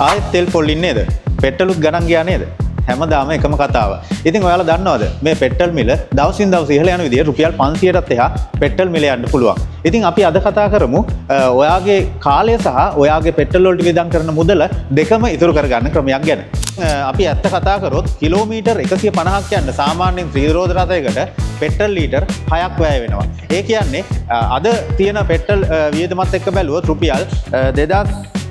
ආයෙත් තෙල් පොල් ඉන්නේ නේද? පෙට්‍රලුත් ගණන් ගියා නේද? හැමදාම එකම කතාව. ඉතින් ඔයාලා දන්නවද මේ පෙට්‍රල් මිල දවසින් දවස ඉහළ යන විදිහට රුපියල් 500ටත් එහා පෙට්‍රල් මිල යන්න පුළුවන්. ඉතින් අපි අද කතා කරමු ඔයාගේ කාලය සහ ඔයාගේ පෙට්‍රල් වලට වියදම් කරන මුදල දෙකම ඉතුරු කරගන්න ක්‍රමයක් ගැන. අපි ඇත්ත කතා කරොත් කිලෝමීටර් 150ක් යන්න සාමාන්‍යයෙන් ත්‍රිරෝද රථයකට පෙට්‍රල් ලීටර් 6ක් වැය වෙනවා. ඒ කියන්නේ අද තියෙන පෙට්‍රල් වියදමත් එක්ක බැලුවොත් රුපියල්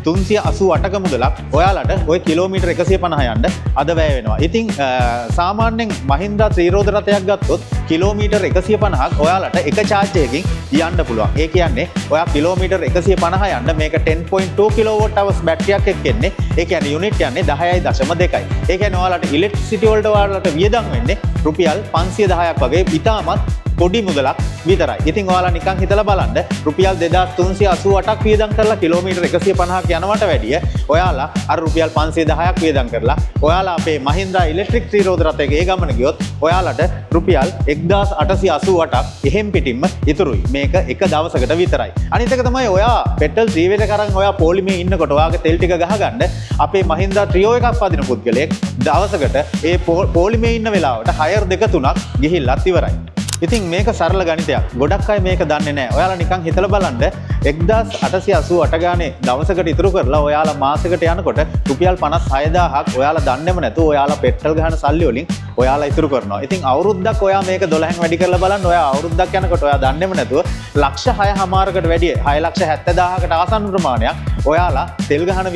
2388ක මුදලක් ඔයාලට ඔය කිලෝමීටර් 150 යන්න අද වැය වෙනවා. ඉතින් සාමාන්‍යයෙන් මහින්දා ත්‍රිරෝද රථයක් ගත්තොත් කිලෝමීටර් 150ක් ඔයාලට එක චාර්ජ් එකකින් යන්න පුළුවන්. ඒ කියන්නේ ඔයා කිලෝමීටර් 150 යන්න මේක 10.2 කිලෝවොට් අවර්ස් බැටරියක් එක්ක එන්නේ. ඒ කියන්නේ යුනිට් යන්නේ 10.2යි. ඒ කියන්නේ ඔයාලට ඉලෙක්ට්‍රිසිටි වලට ඔයාලට වියදම් වෙන්නේ රුපියල් 510ක් වගේ ඉතාමත් පොඩි මුදලක් විතරයි. ඉතින් ඔයාලා නිකන් හිතලා බලන්න රුපියල් 2388ක් වියදම් කරලා කිලෝමීටර් 150ක් යනවට වැඩිය ඔයාලා අර රුපියල් 510ක් වියදම් කරලා ඔයාලා අපේ මහින්දා ඉලෙක්ට්‍රික් ත්‍රිරෝද රථයක ඒ ගමන ගියොත් ඔයාලට රුපියල් 1888ක් එහෙම් පිටින්ම ඉතුරුයි. මේක එක දවසකට විතරයි. අනිත් එක තමයි ඔයා පෙට්‍රල් ජීවිත කරන් ඔයා පොලිමේ ඉන්නකොට ඔයාගේ තෙල් ටික ගහගන්න අපේ මහින්දා ට්‍රියෝ එකක් පදින පුද්ගලයෙක් දවසකට ඒ පොලිමේ ඉන්න වෙලාවට හයර් 2-3ක් ගිහිල්ලත් ඉවරයි. ඉතින් මේක සරල ගණිතයක්. ගොඩක් අය මේක දන්නේ නැහැ. ඔයාලා නිකන් හිතලා බලන්න 1888 ගානේ දවසකට ඉතුරු කරලා ඔයාලා මාසෙකට යනකොට රුපියල් 56000ක් ඔයාලා දන්නේම නැතුව ඔයාලා පෙට්‍රල් ගහන සල්ලි වලින් ඔයාලා ඉතුරු කරනවා. ඉතින් අවුරුද්දක් ඔයා මේක 12න් වැඩි කරලා බලන්න ඔයා අවුරුද්දක් යනකොට ඔයා දන්නේම නැතුව ලක්ෂ 6මාරකට වැඩිය 6,70,000කට ආසන්න ප්‍රමාණයක් ඔයාලා තෙල් ගහන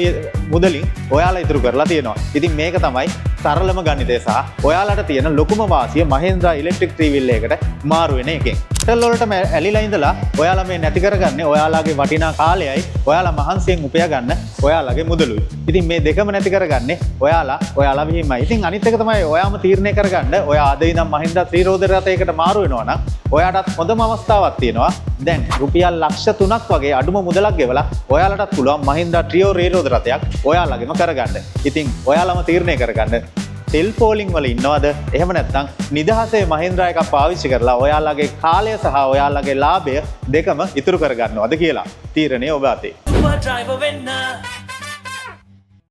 මුදලින් ඔයාලා ඉතුරු කරලා තියෙනවා. ඉතින් මේක තමයි සරලම ගණිතය සහ ඔයාලට තියෙන ලොකුම වාසිය මහින්ද්‍රා ඉලෙක්ට්‍රික් ත්‍රිවිල් එකකට මාරු වෙන එකෙන්. පෙට්‍රල් වලට ඇලිලා ඉඳලා ඔයාලා මේ නැති කරගන්නේ ඔයාලාගේ වටිනා කාලයයි ඔයාලා මහන්සියෙන් උපයා ගන්න ඔයාලාගේ මුදලුයි. ඉතින් මේ දෙකම නැති කරගන්නේ ඔයාලා විහිමයි. ඉතින් අනිත් එක තමයි ඔයාම තීරණය කරගන්න ඔයා අද ඉඳන් මහින්දා ත්‍රිරෝද රථයකට මාරු වෙනවා නම් ඔයාටත් හොඳම අවස්ථාවක් තියෙනවා. දැන් රුපියල් ලක්ෂ 3ක් වගේ අඩුම මුදලක් ගෙවලා ඔයාලටත් පුළුවන් මහින්දා ට්‍රියෝ රේරෝද රථයක් ඔයාලගෙම කරගන්න. ඉතින් ඔයාලම තීරණය කරගන්න තෙල් පෝලිං වල ඉන්නවද? එහෙම නැත්නම් නිදහසේ මහින්ද්‍රා එකක් පාවිච්චි කරලා ඔයාලගේ කාලය සහ ඔයාලගේ ලාභය දෙකම ඉතුරු කරගන්නවද කියලා. තීරණය ඔබ අතේ.